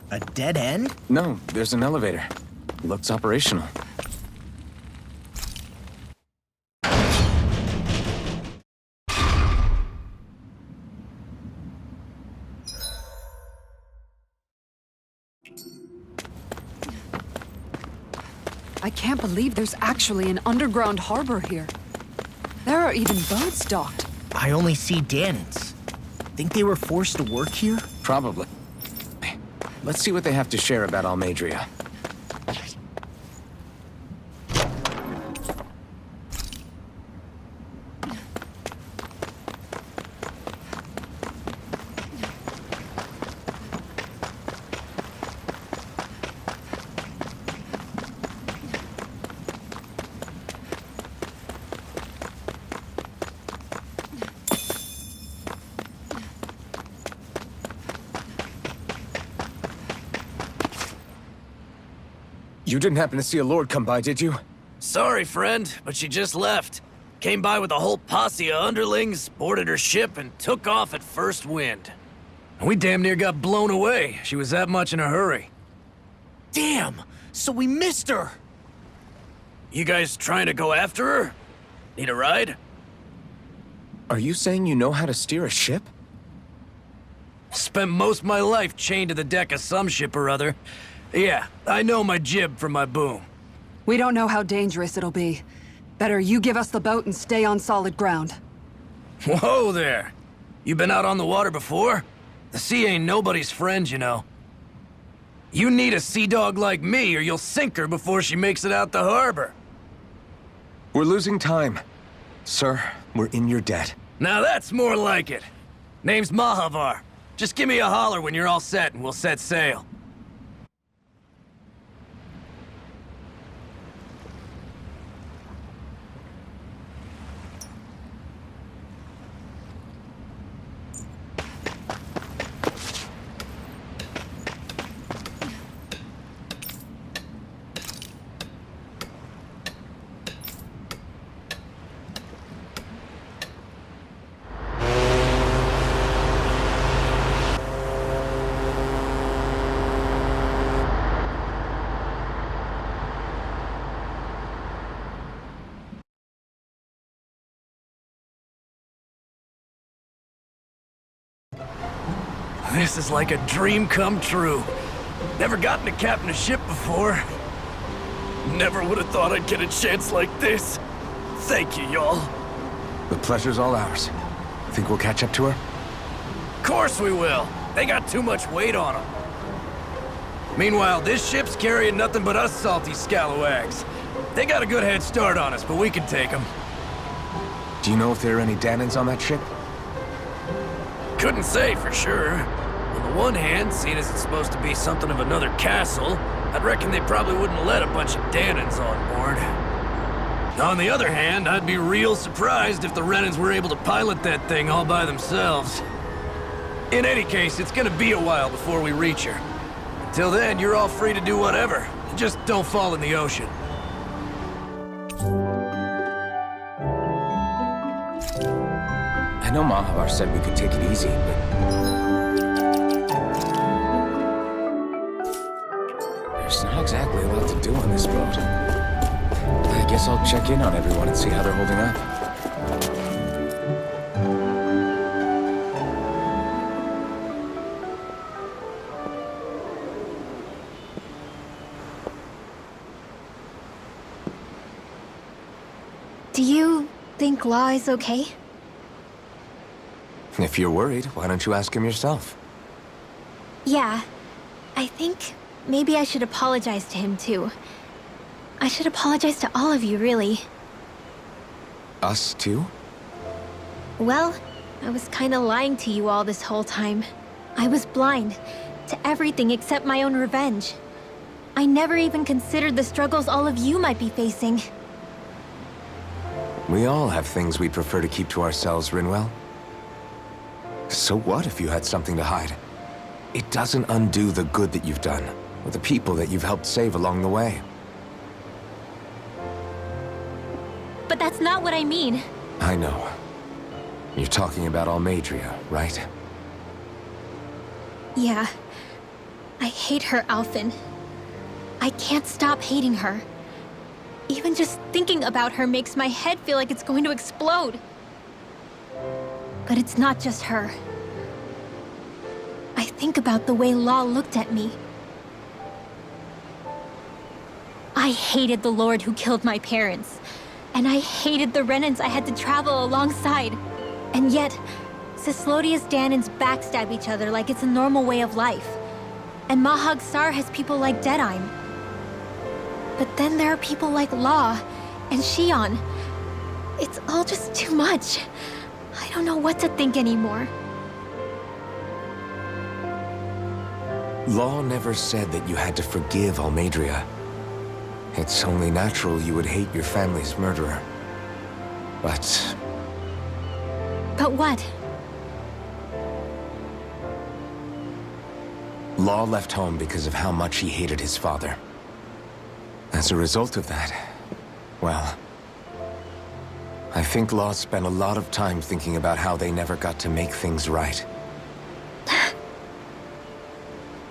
A dead end? No, there's an elevator. Looks operational. I can't believe there's actually an underground harbor here. There are even boats docked. I only see Danans. Think they were forced to work here? Probably. Let's see what they have to share about Almadria. You didn't happen to see a lord come by, did you? Sorry, friend, but she just left. Came by with a whole posse of underlings, boarded her ship, and took off at first wind. We damn near got blown away. She was that much in a hurry. Damn! So we missed her! You guys trying to go after her? Need a ride? Are you saying you know how to steer a ship? Spent most of my life chained to the deck of some ship or other. Yeah, I know my jib from my boom. We don't know how dangerous it'll be. Better you give us the boat and stay on solid ground. Whoa there! You been out on the water before? The sea ain't nobody's friend, you know. You need a sea dog like me or you'll sink her before she makes it out the harbor. We're losing time. Sir, we're in your debt. Now that's more like it. Name's Mahavar. Just give me a holler when you're all set and we'll set sail. This is like a dream come true. Never gotten to captain a ship before. Never would have thought I'd get a chance like this. Thank you, y'all. The pleasure's all ours. Think we'll catch up to her? Course we will. They got too much weight on them. Meanwhile, this ship's carrying nothing but us salty scalawags. They got a good head start on us, but we can take them. Do you know if there are any Danans on that ship? Couldn't say for sure. On the one hand, seeing as it's supposed to be something of another castle, I'd reckon they probably wouldn't let a bunch of Danans on board. On the other hand, I'd be real surprised if the Renans were able to pilot that thing all by themselves. In any case, it's gonna be a while before we reach her. Until then, you're all free to do whatever. Just don't fall in the ocean. I know Mahavar said we could take it easy, but... there's not exactly a lot to do on this boat. I guess I'll check in on everyone and see how they're holding up. Do you think Law is okay? If you're worried, why don't you ask him yourself? Yeah. I think maybe I should apologize to him too. I should apologize to all of you, really. Us too? Well, I was kinda lying to you all this whole time. I was blind to everything except my own revenge. I never even considered the struggles all of you might be facing. We all have things we'd prefer to keep to ourselves, Rinwell. So what if you had something to hide? It doesn't undo the good that you've done, or the people that you've helped save along the way. But that's not what I mean. I know. You're talking about Almadria, right? Yeah. I hate her, Alphen. I can't stop hating her. Even just thinking about her makes my head feel like it's going to explode. But it's not just her. I think about the way Law looked at me. I hated the Lord who killed my parents. And I hated the Renans I had to travel alongside. And yet, Cyslodia's Dahnans backstab each other like it's a normal way of life. And Mahag Saar has people like Deadeye. But then there are people like Law and Xion. It's all just too much. I don't know what to think anymore. Law never said that you had to forgive Almeidrea. It's only natural you would hate your family's murderer. But But what? Law left home because of how much he hated his father. As a result of that, well, I think Law spent a lot of time thinking about how they never got to make things right.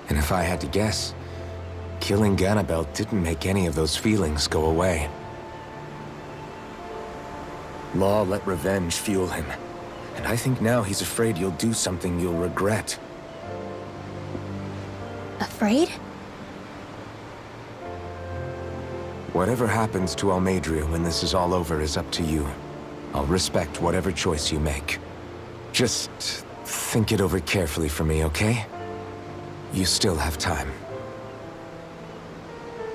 And if I had to guess, killing Ganabel didn't make any of those feelings go away. Law let revenge fuel him, and I think now he's afraid you'll do something you'll regret. Afraid? Whatever happens to Almeidrea when this is all over is up to you. I'll respect whatever choice you make. Just think it over carefully for me, okay? You still have time.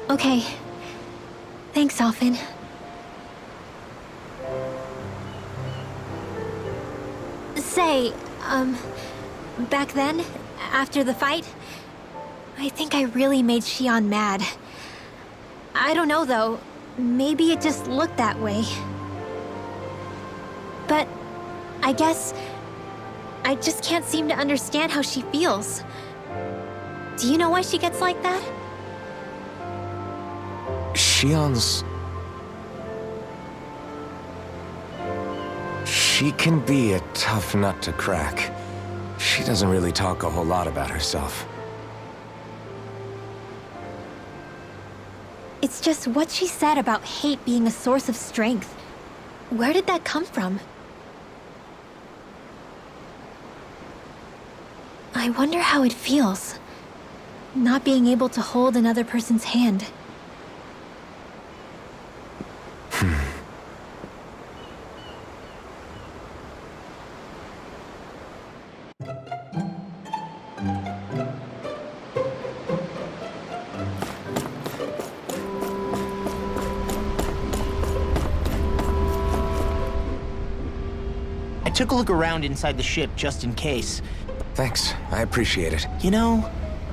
Okay. Thanks, Alphen. Say, back then, after the fight, I think I really made Xion mad. I don't know, though. Maybe it just looked that way. But I guess I just can't seem to understand how she feels. Do you know why she gets like that? Xion's... She can be a tough nut to crack. She doesn't really talk a whole lot about herself. It's just what she said about hate being a source of strength. Where did that come from? I wonder how it feels, not being able to hold another person's hand. I took a look around inside the ship just in case. Thanks, I appreciate it. You know,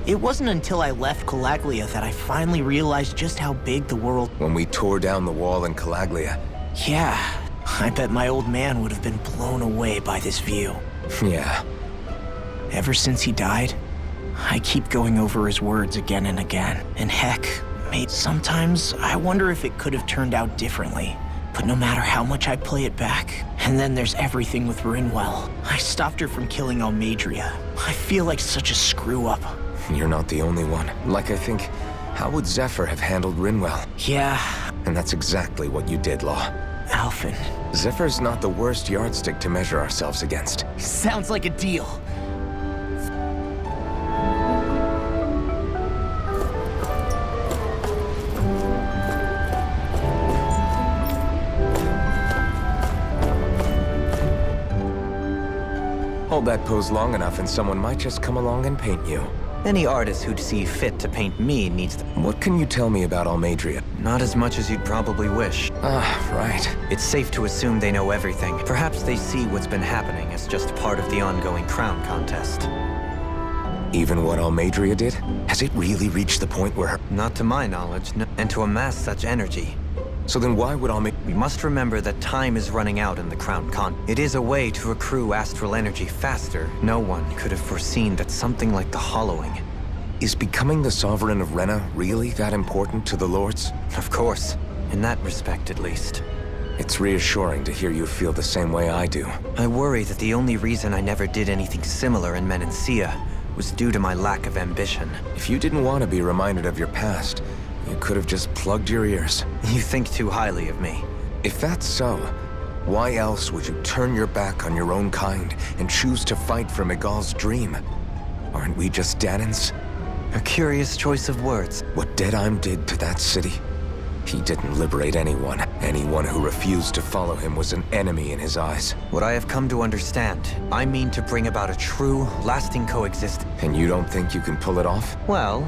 it wasn't until I left Calaglia that I finally realized just how big the world... When we tore down the wall in Calaglia. Yeah, I bet my old man would have been blown away by this view. Yeah. Ever since he died, I keep going over his words again and again. And heck, mate, sometimes I wonder if it could have turned out differently. But no matter how much I play it back, and then there's everything with Rinwell. I stopped her from killing Almeidrea. I feel like such a screw-up. You're not the only one. Like, I think, how would Zephyr have handled Rinwell? Yeah, And that's exactly what you did, Law. Alphen. Zephyr's not the worst yardstick to measure ourselves against. Sounds like a deal. Hold that pose long enough and someone might just come along and paint you. Any artist who'd see fit to paint me needs to... What can you tell me about Almeidrea? Not as much as you'd probably wish. Ah, right. It's safe to assume they know everything. Perhaps they see what's been happening as just part of the ongoing crown contest. Even what Almeidrea did? Has it really reached the point where her... Not to my knowledge, no. And to amass such energy. So then why would Almeidrea... We must remember that time is running out in the crown con. It is a way to accrue astral energy faster. No one could have foreseen that something like the Hollowing. Is becoming the Sovereign of Rena really that important to the Lords? Of course. In that respect, at least. It's reassuring to hear you feel the same way I do. I worry that the only reason I never did anything similar in Menancia was due to my lack of ambition. If you didn't want to be reminded of your past, you could have just plugged your ears. You think too highly of me. If that's so, why else would you turn your back on your own kind and choose to fight for Miguel's dream? Aren't we just Danans? A curious choice of words. What Deadheim did to that city, he didn't liberate anyone. Anyone who refused to follow him was an enemy in his eyes. What I have come to understand, I mean to bring about a true, lasting coexistence. And you don't think you can pull it off? Well,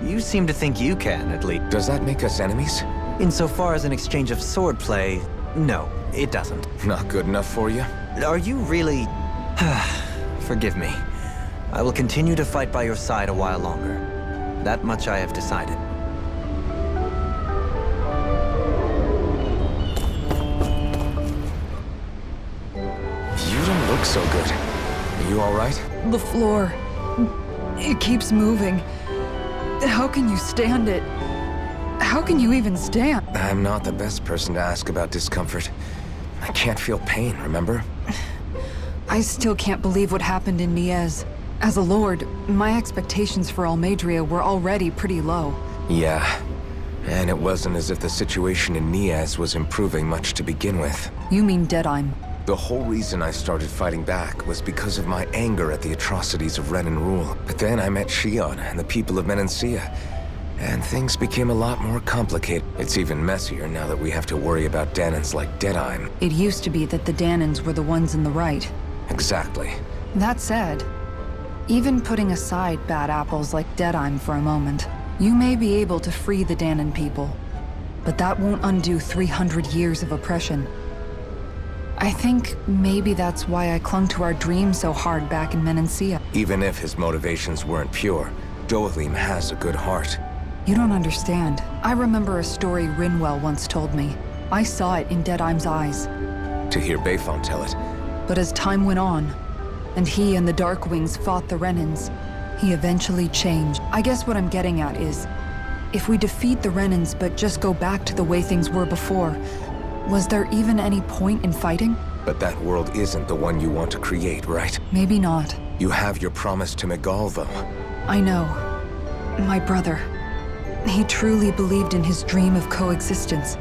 you seem to think you can, at least. Does that make us enemies? Insofar as an exchange of swordplay, no, it doesn't. Not good enough for you? Are you really... Forgive me. I will continue to fight by your side a while longer. That much I have decided. You don't look so good. Are you all right? The floor. It keeps moving. How can you stand it? How can you even stand? I'm not the best person to ask about discomfort. I can't feel pain, remember? I still can't believe what happened in Niez. As a lord, my expectations for Almeidrea were already pretty low. Yeah. And it wasn't as if the situation in Niaz was improving much to begin with. You mean Deadheim? The whole reason I started fighting back was because of my anger at the atrocities of Renan rule. But then I met Shion and the people of Menancia, and things became a lot more complicated. It's even messier now that we have to worry about Danans like Deadheim. It used to be that the Danans were the ones in the right. Exactly. That said, even putting aside bad apples like Deadheim for a moment, you may be able to free the Danan people, but that won't undo 300 years of oppression. I think maybe that's why I clung to our dream so hard back in Menancia. Even if his motivations weren't pure, Dohalim has a good heart. You don't understand. I remember a story Rinwell once told me. I saw it in Deadheim's eyes. To hear Bayfon tell it. But as time went on, and he and the Darkwings fought the Renans, he eventually changed. I guess what I'm getting at is, if we defeat the Renans but just go back to the way things were before, was there even any point in fighting? But that world isn't the one you want to create, right? Maybe not. You have your promise to Miguel, though. I know. My brother. He truly believed in his dream of coexistence.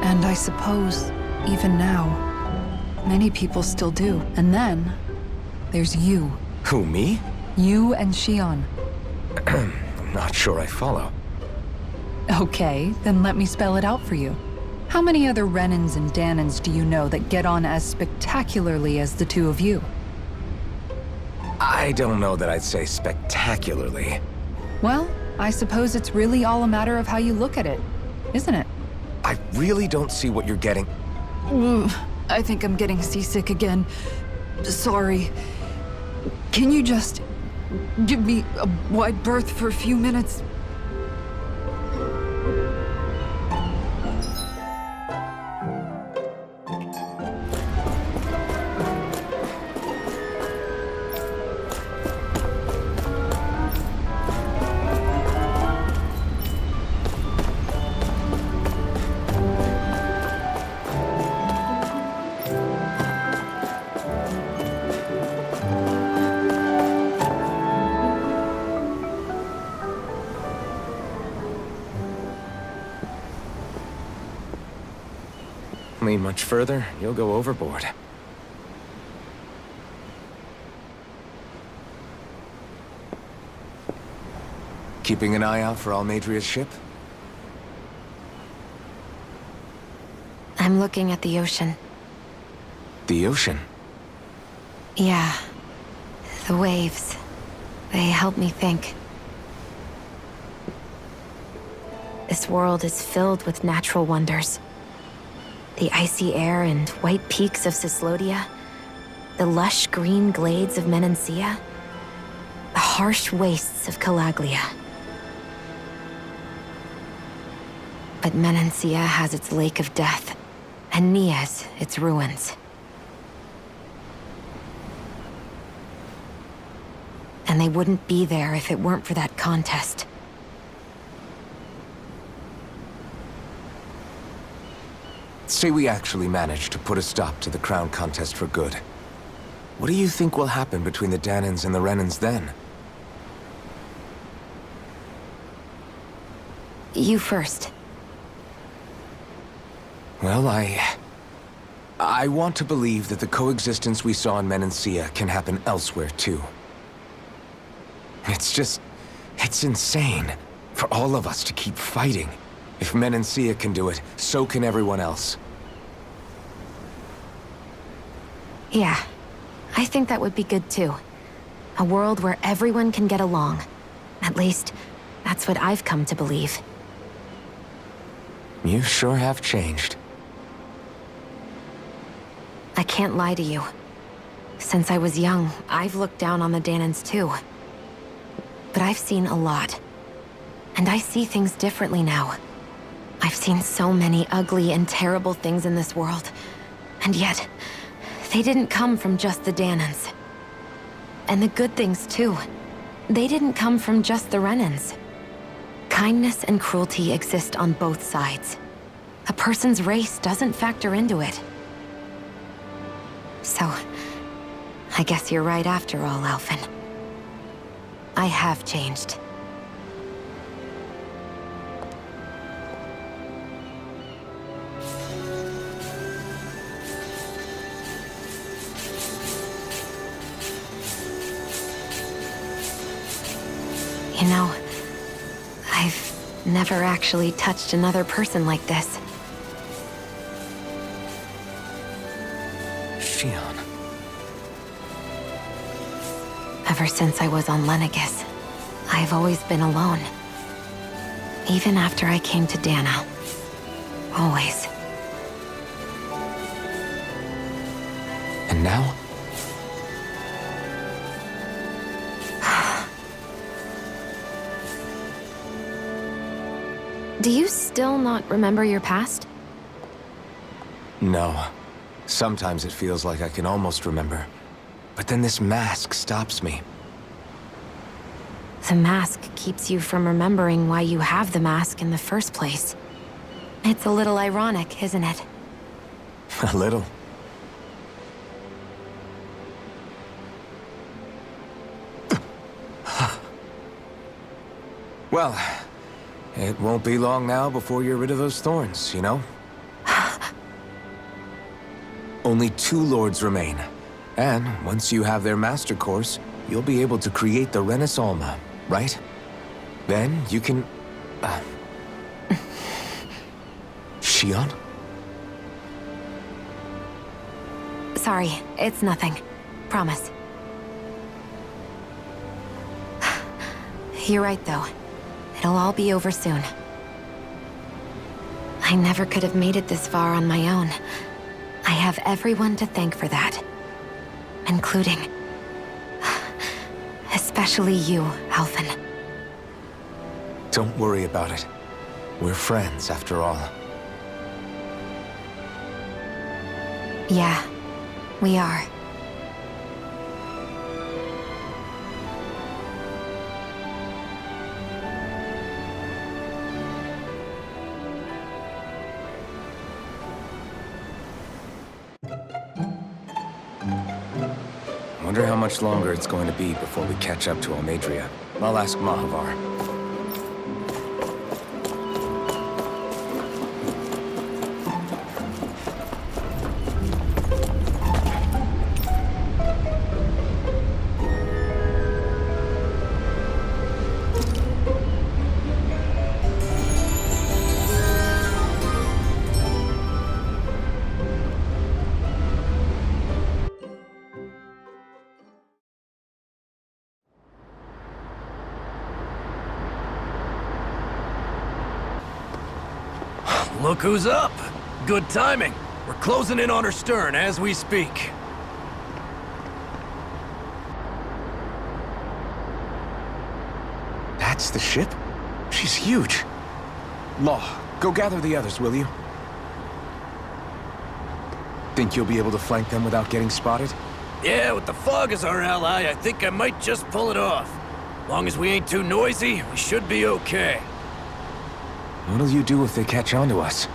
And I suppose, even now, many people still do. And then, there's you. Who, me? You and Shion. I'm not sure I follow. Okay, then let me spell it out for you. How many other Renans and Danans do you know that get on as spectacularly as the two of you? I don't know that I'd say spectacularly. Well, I suppose it's really all a matter of how you look at it, isn't it? I really don't see what you're getting. I think I'm getting seasick again. Sorry. Can you just give me a wide berth for a few minutes? Lean much further, you'll go overboard. Keeping an eye out for Almeidrea's ship? I'm looking at the ocean. The ocean? Yeah. The waves. They help me think. This world is filled with natural wonders. The icy air and white peaks of Cyslodia, the lush green glades of Menancia, the harsh wastes of Calaglia. But Menancia has its Lake of Death, and Niez its ruins. And they wouldn't be there if it weren't for that contest. Say we actually managed to put a stop to the crown contest for good. What do you think will happen between the Danans and the Renans then? You first. Well, I want to believe that the coexistence we saw in Menancia can happen elsewhere, too. It's insane for all of us to keep fighting. If Menancia can do it, so can everyone else. Yeah, I think that would be good too. A world where everyone can get along. At least, that's what I've come to believe. You sure have changed. I can't lie to you. Since I was young, I've looked down on the Dahnans too. But I've seen a lot. And I see things differently now. I've seen so many ugly and terrible things in this world. And yet, they didn't come from just the Dahnans. And the good things too. They didn't come from just the Renans. Kindness and cruelty exist on both sides. A person's race doesn't factor into it. So, I guess you're right after all, Alphen. I have changed. You know, I've never actually touched another person like this. Shionne. Ever since I was on Lenegis, I've always been alone. Even after I came to Dahna. Always. And now? Do you still not remember your past? No. Sometimes it feels like I can almost remember. But then this mask stops me. The mask keeps you from remembering why you have the mask in the first place. It's a little ironic, isn't it? A little. Well, it won't be long now before you're rid of those thorns, you know? Only 2 lords remain. And once you have their master course, you'll be able to create the Renis Alma, right? Then you can... Shionne? Sorry, it's nothing. Promise. You're right, though. It'll all be over soon. I never could have made it this far on my own. I have everyone to thank for that. Including... especially you, Alphen. Don't worry about it. We're friends, after all. Yeah, we are. Wonder how much longer it's going to be before we catch up to Almeidrea. I'll ask Mahavar. Look who's up! Good timing. We're closing in on her stern as we speak. That's the ship? She's huge. Law, go gather the others, will you? Think you'll be able to flank them without getting spotted? Yeah, with the fog as our ally, I think I might just pull it off. Long as we ain't too noisy, we should be okay. What'll you do if they catch on to us?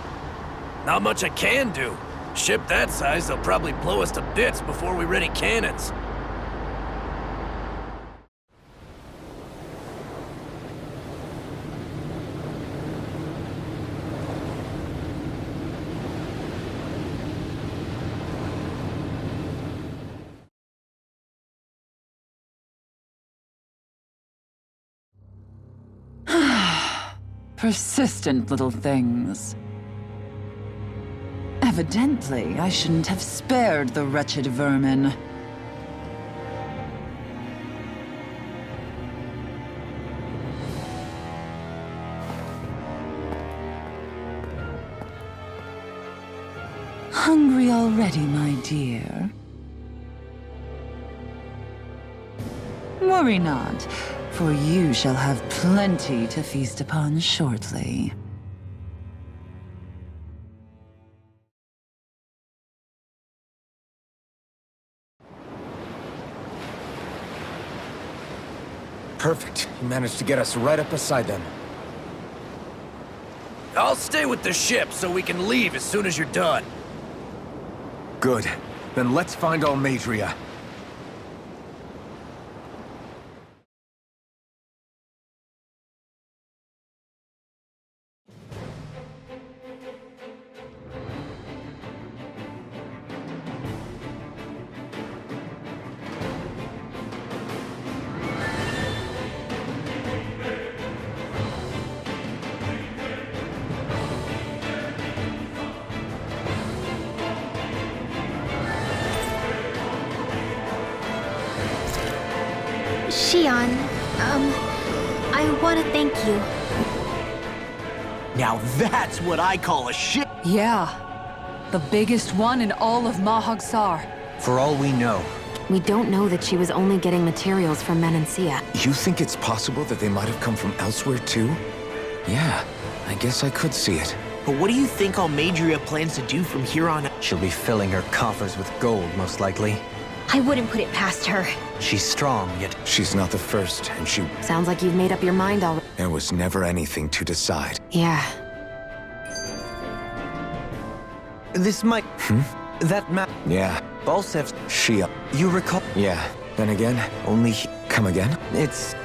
Not much I can do. Ship that size, they'll probably blow us to bits before we ready cannons. Persistent little things. Evidently, I shouldn't have spared the wretched vermin. Hungry already, my dear? Worry not, for you shall have plenty to feast upon shortly. Perfect. You managed to get us right up beside them. I'll stay with the ship so we can leave as soon as you're done. Good. Then let's find Almadria. Shion, I want to thank you. Now that's what I call a ship. Yeah. The biggest one in all of Mahag Saar. For all we know, We don't know that she was only getting materials from Menancia. You think it's possible that they might have come from elsewhere too? Yeah, I guess I could see it. But what do you think Almadria plans to do from here on out? she'll be filling her coffers with gold, most likely. I wouldn't put it past her. She's strong, yet She's not the first, and Sounds like you've made up your mind already. there was never anything to decide. Yeah. this might... That map... Yeah, Balsev's... she... You recall... Yeah. Then again, Only... come again? It's...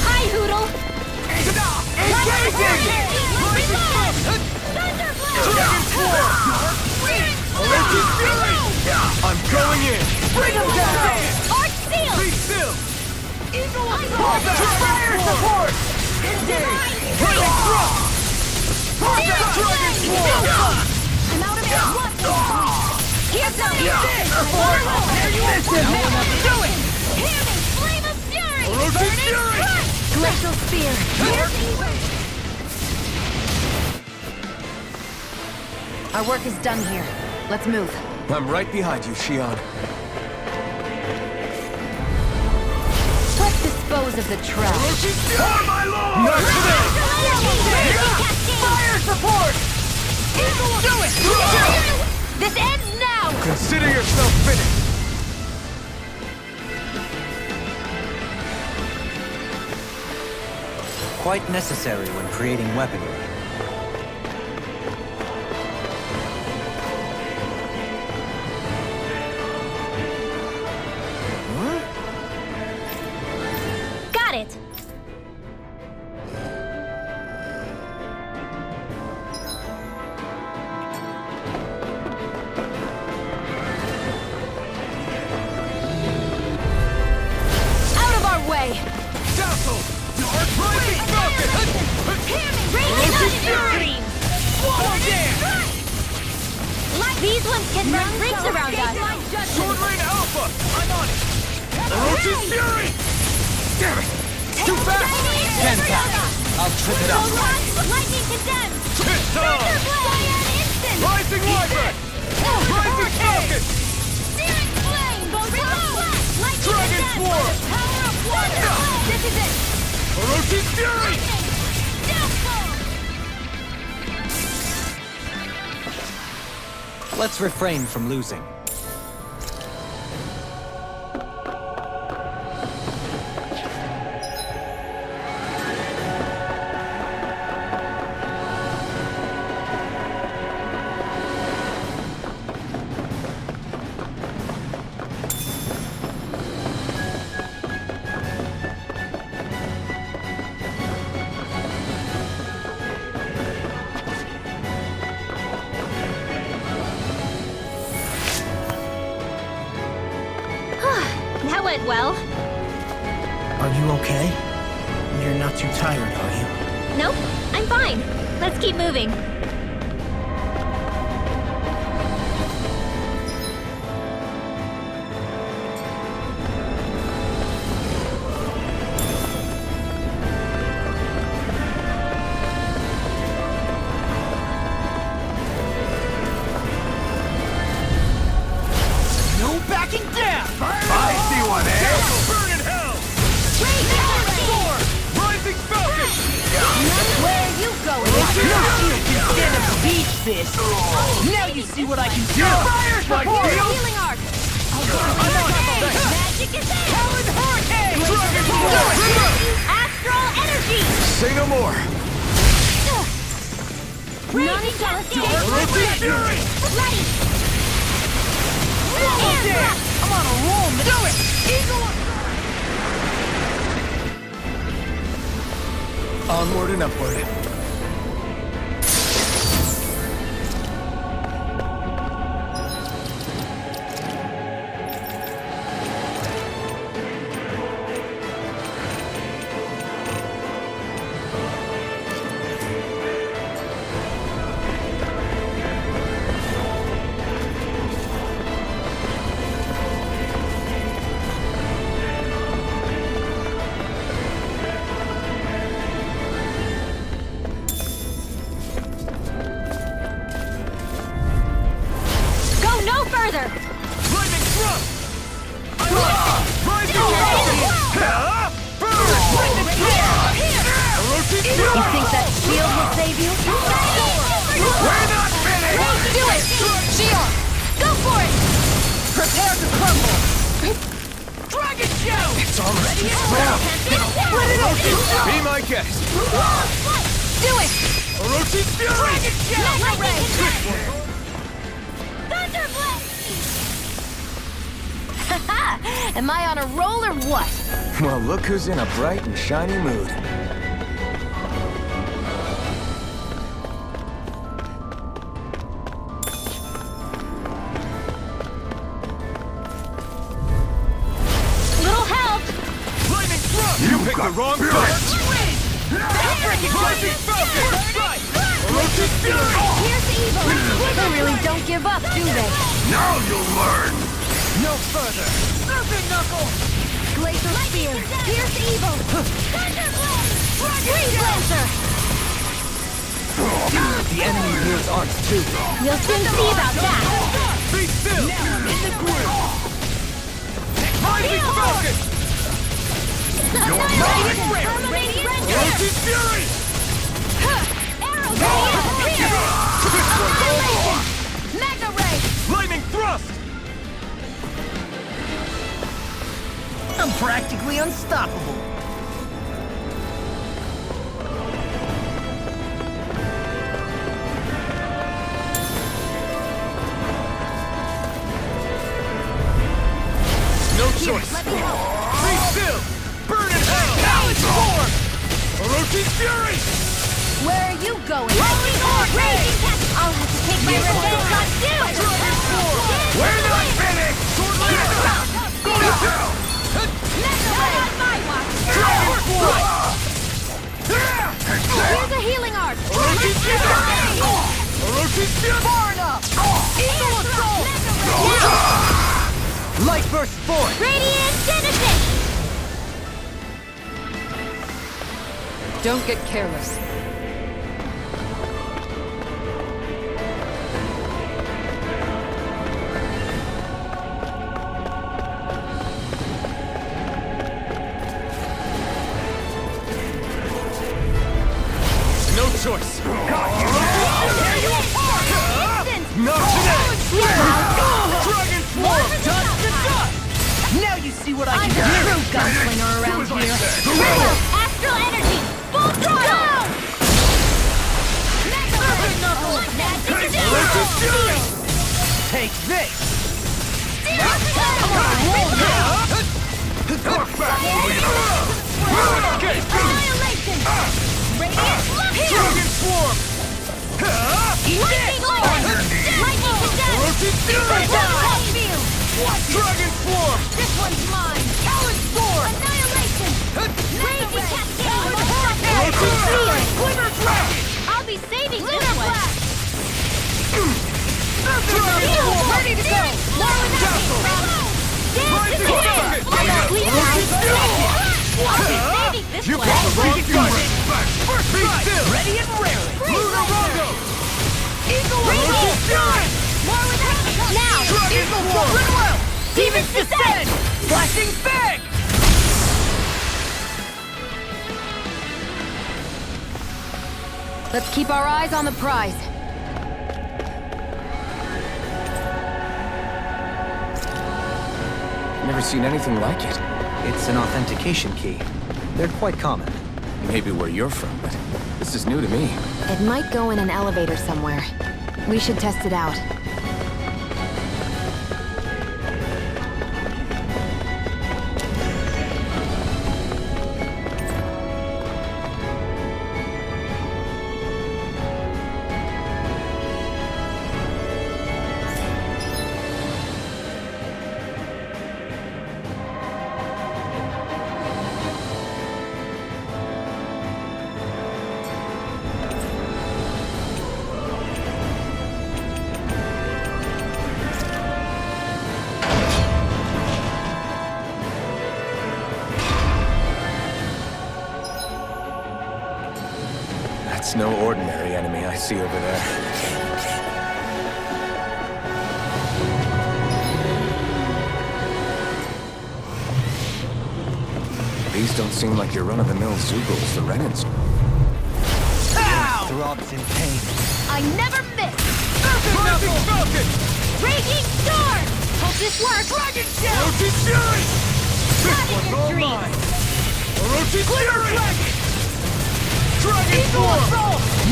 Hi, Hoodle! I'm going in! Bring him down! Arch Seal! Still! Eagle Fire support! I'm out of it! Here's something! Do it! Hear me! Flame of Fury! Burning Crush! Glacial Spear! Our work is done here. Let's move. I'm right behind you, Shion. Let's dispose of the trash. Fire support! Do it! This ends now! Consider yourself finished! quite necessary when creating weaponry. These ones can run rings around us. Sword Rain Alpha! I'm on it! Orochi's Fury! Damn it! It's too fast! I'll trip it up. Lightning condemned! Hit time! Cyan instant! Rising Wyvern! Rising Falcon! Searing flame! Lightning Dragon condemned! Swarm! Power of water! This is it! Orochi's Fury! Let's refrain from losing. That went well. Are you okay? You're not too tired, are you? Nope, I'm fine. Let's keep moving. No backing down! I see one, eh? Burn in hell! Sword! Rising Falcon! Where are you going? Stand up to beat this! Now you see what I can do! Fire Like support! steel? Healing arc! Magic attack! Howard Hurricane! Dragon Swarm! Astral energy! Say no more. Non-exhaustive! Orochi's Fury! Ready! I'm on a roll! Do it! Eagle! Onward and upward. Go no further! Lightning Thrust! Rising Falcon! Burn! Orochi's You Fury! think that shield will save you? We're not finished! Do it! Shield! Go for it! Prepare to crumble! Dragon Shell! It's almost Split it open! Be my guest! Do it! Orochi's Fury! Dragon Shell! Mega Ray! Thunderblade! Haha! Am I on a roll or what? Well, look who's in a bright and shiny mood. Little help! Lightning Thrust! You picked the wrong card! Rising Falcon! Orochi's Fury! Here's the evil! They really don't give up, do they? Now you'll learn! No further! Serpent Knuckle! Glacial Spear! Here's the evil! Thunderblade! Freeze Lancer! The enemy wields arts too. We'll soon see about that! Be still! In the grip! Rising Falcon! Permanent Render! Orochi's Fury! Arrow Radiant! Annihilation! Mega Ray! Lightning Thrust! I'm practically unstoppable! No choice! Let me help! Be still! Burn in hell! Balance Swarm! Orochi's Fury! Where are you going? Lightning Orb! Raging Test! I'll have to take my revenge on you! We're not finished! Sword Laser! Not on my watch! Dragon Swarm! Here's a healing arc! Orochi's Fury! Far enough! Eagle assault! Light burst forth! Radiant Genesis! Don't get careless. No choice. Tear you apart! Not today! Dragon Swarm! Dust to dust! Now you see what I I'm the true gunslinger around here. Triple Astral Energy! Full throttle! Mega Steel! Take this! Annihilation! Radiant Dragon Swarm! Lightning Lord! Lightning to death! Dragon Swarm! This one's mine! Talon Sword! Annihilation! Raging Cascade! Glimmer Dragon! I'll be saving this one! Ready to go! You brought the wrong gun! First be still! Ready and rarely! Lunar Rondo! Eagle Now! Dragon Swarm! Demons descend! Flashing bang! Let's keep our eyes on the prize. Never seen anything like it. It's an authentication key. They're quite common. Maybe where you're from, but this is new to me. It might go in an elevator somewhere. We should test it out. That's no ordinary enemy I see over there. These don't seem like your run-of-the-mill Zeugles, the Renans. Throbs in pain. I never miss! Rising Falcon! Raging Storm! Hope this works! Dragon Shell! Orochi Fury! Not in your dreams! Mine! Orochi Fury! Dragon Swarm!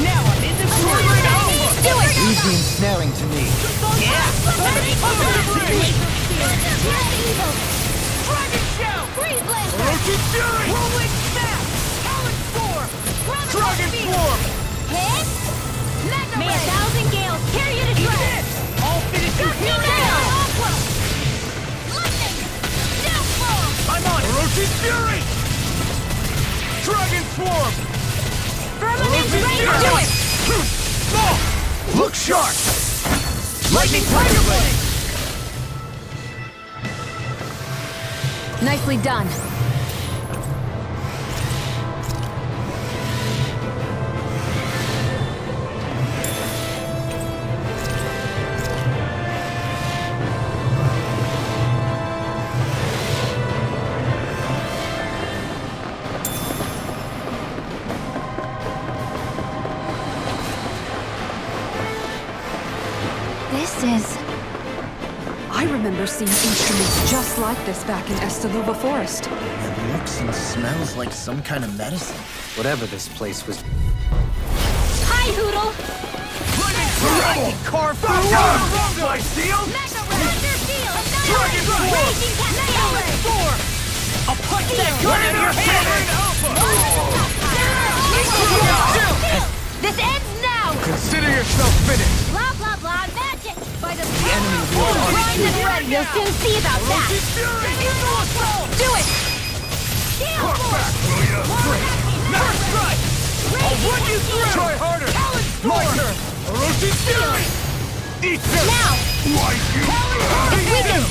Now I'm in the Do it! Easy ensnaring to me. Dragon Shell! Freeze Blaster! Orochi Fury! Rolling Smash! Talon Storm! Dragon Swarm! Hit! May 1,000 gales carry you to track! All finishes Gusty Nail! Aqua! Lightning! Death Bomb! I'm on it! Orochi Fury! Dragon Swarm! Firmament Rain! Do it! Look sharp! Lightning Tiger Blade! Nicely done. This is... I remember seeing instruments just like this back in Estaluva Forest. It looks and smells like some kind of medicine. Whatever this place was. Hi, Hoodle! Carve Rondo! Steel! Mega Raptor Field! Dragon Swarm! Raging Cascade! Sword! I'll punch that gun in your head! This ends now! Consider yourself finished! Blah, blah, blah, magic! By the enemy will Prime and ready! You'll soon see about that! Do it! Carve back, will ya? First strike! I'll run you through! Try harder! My turn! Orochi Fury! Eat this! Now! Why you? It's weakened!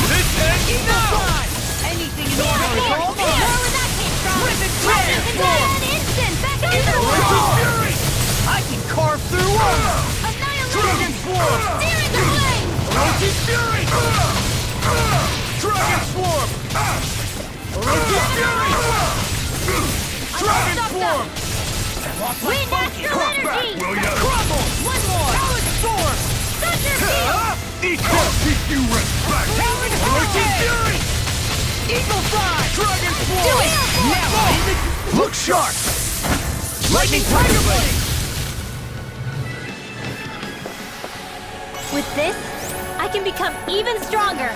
This ends now! Anything in order is all mine! Where was that came from? Lightning can die on instant! Back up to the Orochi wall! Fury! I can carve through armor! Annihilation! Steer in the flame! Orochi Fury! Dragon Swarm! Orochi Fury! Dragon Swarm! Wind Astral Energy! Will ya? Crumble! One more! Talon Storm! Thunder Field! Eat this! Keep you respect! Talon Orochi Hellblade! Fury! Eagle Fly! Dragon Swarm! Do it! Now! Look sharp! Lightning Tiger Blade! With this, I can become even stronger!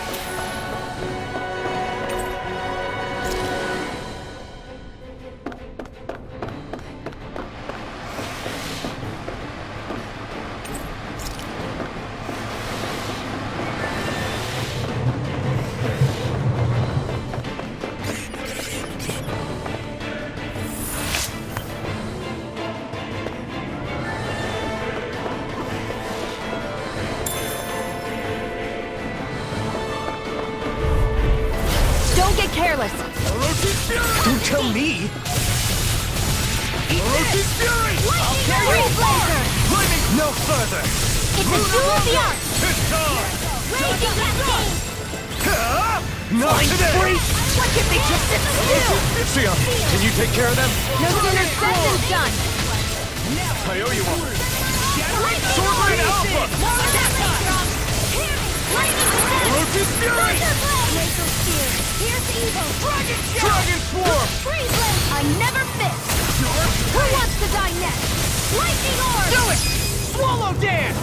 Don't get careless! Orochi Fury! Don't tell me! Orochi Fury! Lightning Freeze Blazer! Lightning no further! It's a duel of the arts! It's time! Raging Cascade! Not today! What if they just sit still? Sion, can you take care of them? No sooner said than done! I owe you one. Sword Rain Alpha! Lightning Descent! Orochi Fury! Thunder Blade! Laser Spear! Here's evil! Dragon Shot! Dragon Swarm! Free Blade! I never miss! Who wants to die next? Lightning Orb! Do it! Swallow Dance!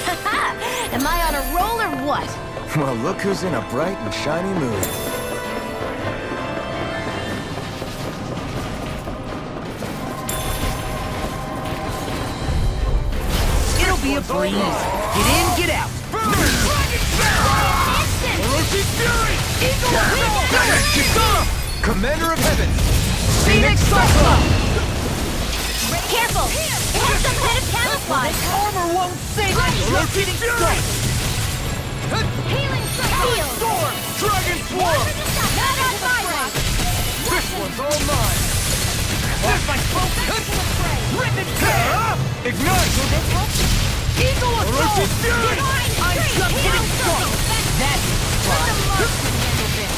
Haha! Am I on a roll or what? Well, look who's in a bright and shiny mood. It'll be a breeze. Get in, get out. Instant! Orochi Fury! Eagle! Commander of Heaven! Phoenix Cyclone! Careful! It has some kind of camouflage! Armor won't save us. Orochi Fury! Healing Field! Storm! Dragon Swarm! Not on my way! This one's all mine! There's my focus. Rip and tear! Ignite! Eagle Orochi Assault! Fury! I'm just getting started. That's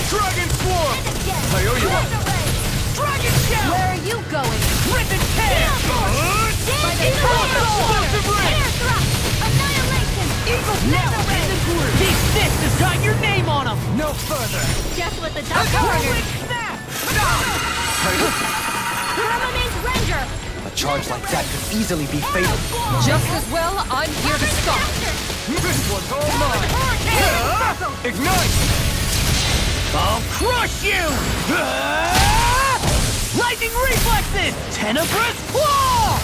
Dragon Swarm! I owe you one! Dragon Shell! Where are you going? Rip and tear! By the power of Explosive Ray! Air Thrust! Annihilation! Eagle now in the group. These fists has got your name on them. No further! Just what the doctor ordered! Permanent Render! A charge like that could easily be fatal. Just as well, I'm here to stop. This one's all mine! Ignite! I'll crush you! Lightning reflexes! Tenebrous claw!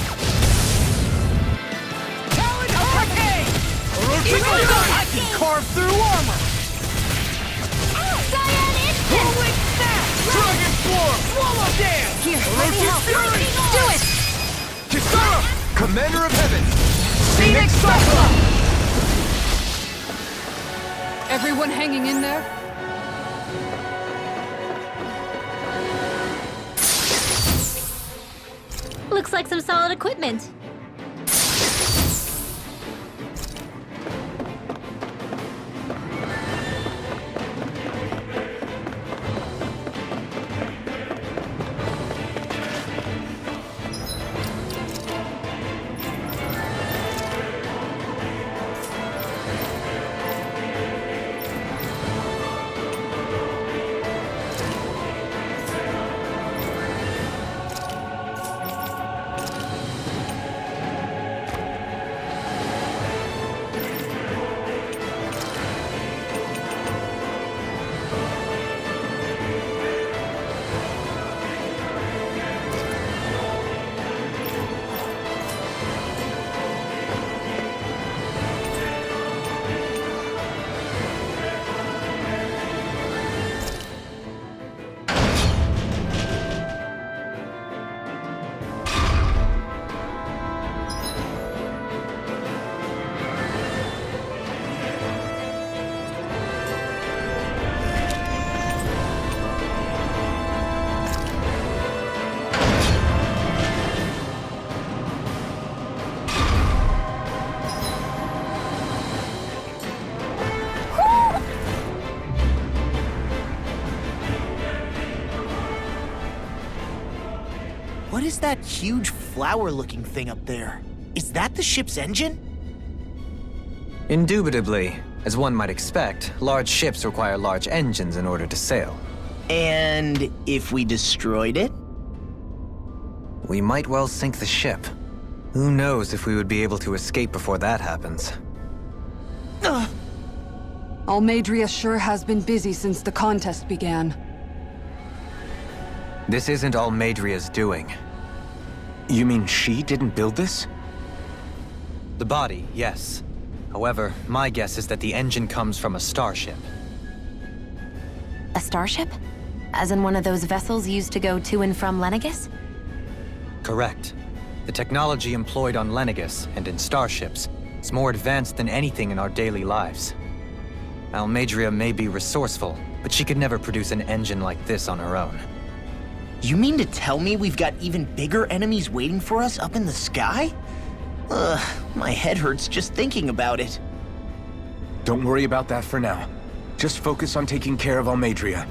Talon Hurricane! Orochi Eagle Fury! I can carve through armor! Cyan Instant! Rolling Snap! Dragon Swarm! Swallow Dance! Here, let me Orochi help! Fury! Do it! Kisara! Commander of Heaven! Phoenix Cyclone! Everyone hanging in there? Looks like some solid equipment. is that huge flower-looking thing up there? Is that the ship's engine? Indubitably. As one might expect, large ships require large engines in order to sail. And if we destroyed it? We might well sink the ship. Who knows if we would be able to escape before that happens. Almeidria sure has been busy since the contest began. This isn't Almeidria's doing. You mean she didn't build this? The body, yes. However, my guess is that the engine comes from a starship. A starship? As in one of those vessels used to go to and from Lenegis? Correct. The technology employed on Lenegis and in starships is more advanced than anything in our daily lives. Almeidria may be resourceful, but she could never produce an engine like this on her own. You mean to tell me we've got even bigger enemies waiting for us up in the sky? Ugh, my head hurts just thinking about it. Don't worry about that for now. Just focus on taking care of Almeidria.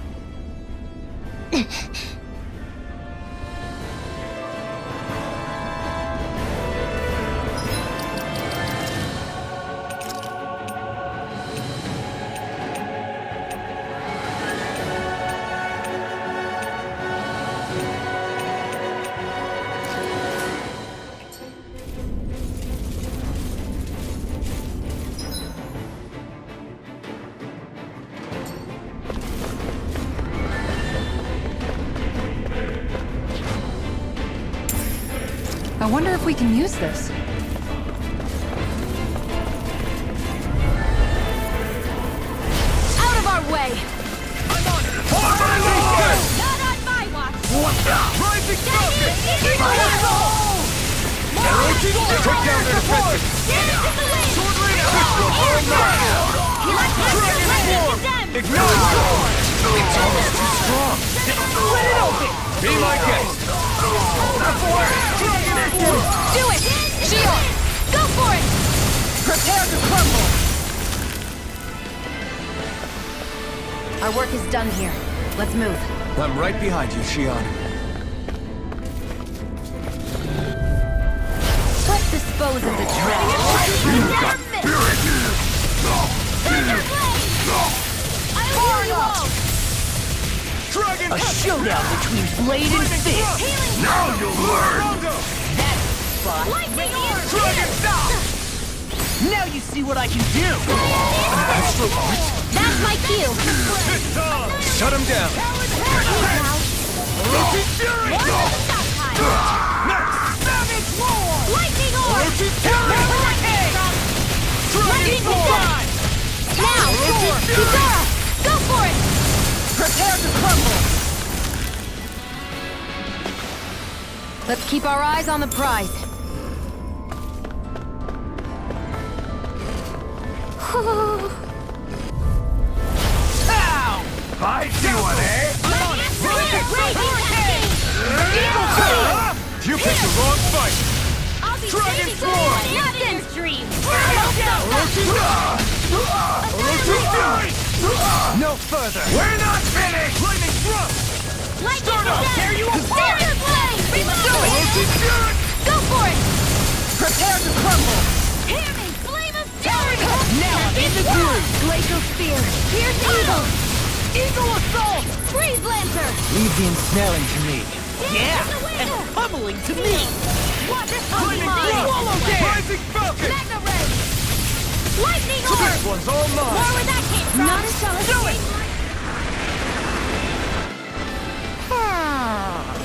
I wonder if we can use this. Out of our way! I'm on it! Not on my watch! Rising focus! Take down their defenses! Sword Ring Crystal all night! Ignite! It's almost too strong! Let it open! Be my guest! Do it! Shield! Go for it! Prepare to crumble! Our work is done here. Let's move. I'm right behind you, Shion. Let's dispose of the dragon. A showdown between blade and fist! Now you'll learn! Lightning orb! Dragon stop! Now you see what I can do! That's my cue! Shut him down! Orochi Fury! Savage roar! Lightning orb! Orochi Fury! Dragon Form! Now! Kizara! Go for it! Prepare to crumble! Let's keep our eyes on the prize. I see one, eh? You picked the wrong fight! I'll be Dragon saving Form! Nothing's dream! Orochi Fury! No further! We're not finished! Lightning thrust! Start up! Tear you apart! Orochi Fury! Go for it! Prepare to crumble! Hear me! Flame of fury! Now I'm in the groove! Glacial spear! Pierce eagle! Eagle assault! Freeze lancer! Leave the ensnaring to me. Yeah! And pummeling to me! Watch it! Lightning Swallow thrust! Rising Falcon! Magna ray! Lightning orb! This one's all More mine! where that came from! None shall escape!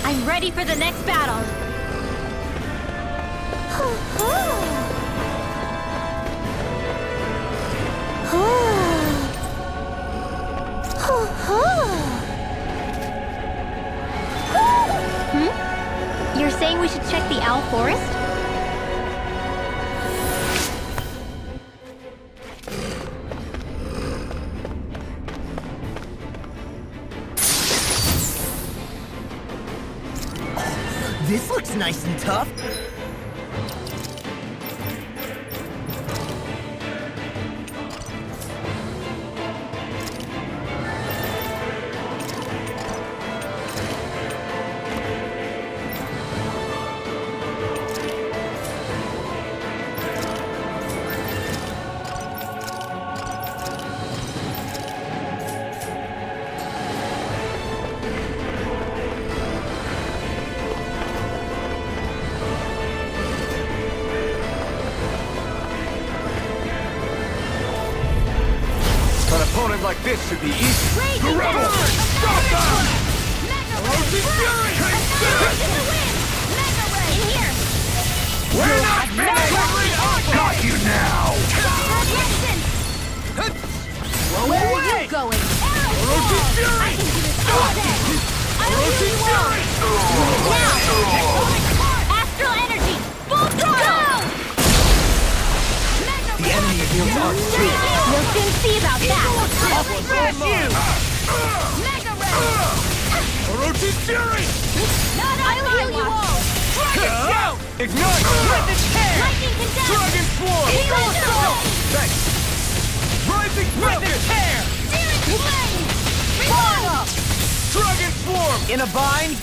I'm ready for the next battle! You're saying we should check the Owl Forest? This looks nice and tough. An opponent like this should be easy. The rebel! Stop them! Orochi's Fury! In here! We're not finished! Got you now! Where are you going? Orochi's Fury! I can do this all day! Orochi's Fury! Now! Astral energy! Full throttle! The enemy yields arc too. You'll soon see about that! I'll smash you! Mega Ray! Orochi's Fury! I'll heal you all! Dragon Shout! Ignite! Lightning Tear! Lightning Condemn! Dragon Swarm! Eagle Assault! Thanks! Rising Lightning Tear! Searing Flame! Reborn! Dragon Swarm! In a bind?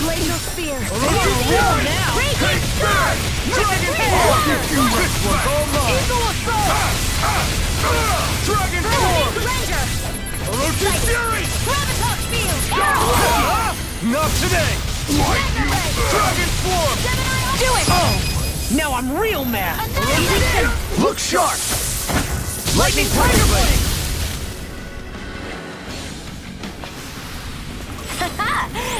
Glacial Spear! Orochi's Fury! Raging Storm! Dragon Swarm! This one's all mine! Eagle Assault! Dragon Burning Swarm! Ranger! Orochi's Fury! Graviton Field! Arrow! Not today! Mega Ray! Dragon Swarm! Gemini! Do it! Now I'm real mad. Annihilation! Look sharp! Lightning Tiger Blade!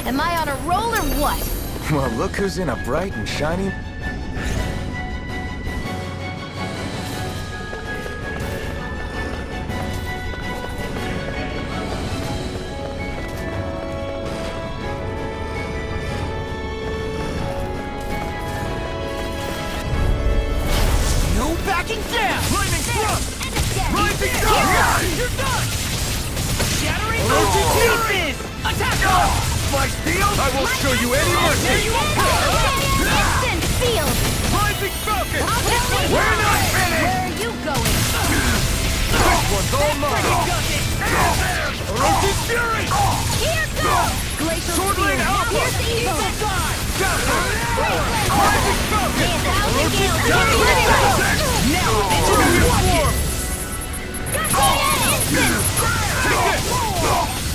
Am I on a roll or what? Well, look who's in a bright and shiny... No backing down. Lightning Thrust! And again! Rising Here Sun! goes! You're done! Shattering Orochi's Fury! Attack! My shield! I won't show you any mercy! Instant field! Rising Falcon! I'll tell you We're not where finished! are you going? This one's all mine! Orochi's Fury! Here goes! Glacial Sword Spear! Lane Alpha! Here's the evil! Rising Falcon! May a thousand gales hit you! Now Dragon Swarm!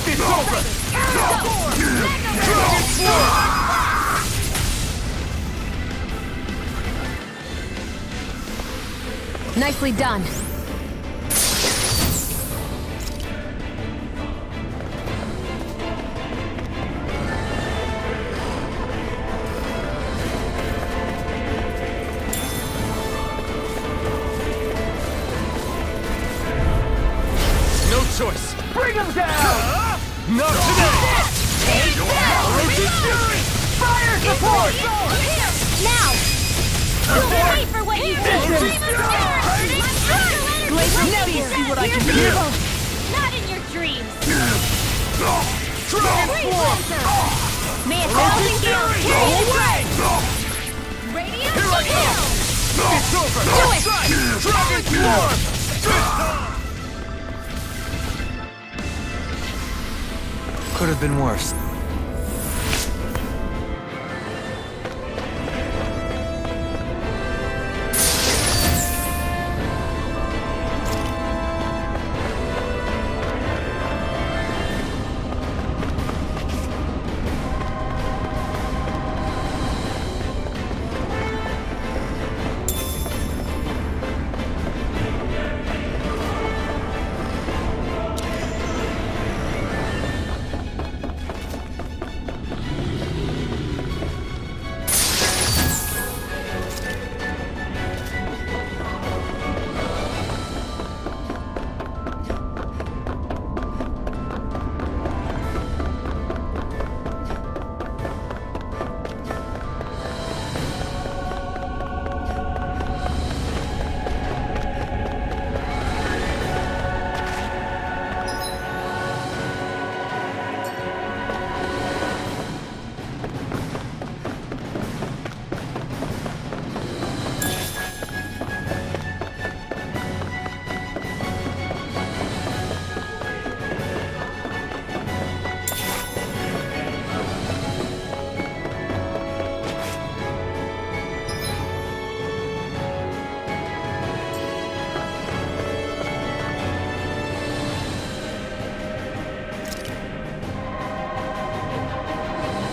It's over! Dragon Swarm! Nicely done. No choice! Bring him down! Not today! Orochi's Fury! Fire support! Now! You'll pay for what you did! Orochi's Fury! Now you see what I can do! Not in your dreams! Dragon Swarm! May a thousand gales Go carry you! away! Radiant Here I Shield! go! It's over! Do it! Dragon Swarm! Could have been worse.